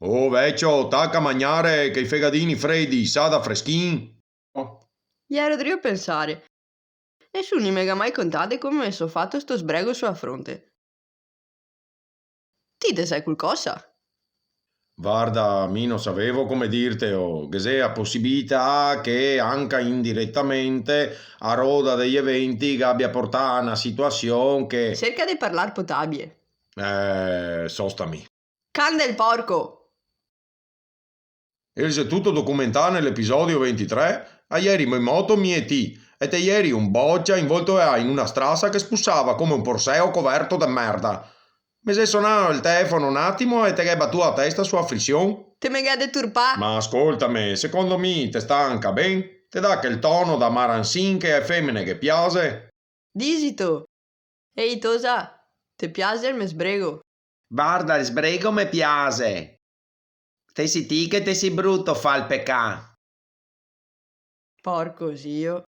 Oh vecchio, tacca a mangiare che i fegadini freddi, sa da freschin. Ieri ero a pensare. Nessuno mi ha mai contato come mi sono fatto sto sbrego sulla fronte. Ti te sai qualcosa? Guarda, mi non sapevo come dirtelo, che sia possibilità che anche indirettamente a roda degli eventi che abbia portato a una situazione che... Cerca di parlare potabile. Sostami. Can del porco! E se tutto documentato nell'episodio 23, a ieri in moto mieti, e te ieri un boccia involto in una strada che spussava come un porseo coperto da merda. Mi sei suonato il telefono un attimo e te che hai battuto la testa su frizione. Te me gade turpà? Ma ascoltami, secondo me te stanca ben? Te dà che il tono da maranzin che è femmine che piace? Disito! Ehi Tosa, ti piace il mio sbrego? Guarda, il sbrego mi piace. Te si ti che te si brutto fa il peccato. Porco zio.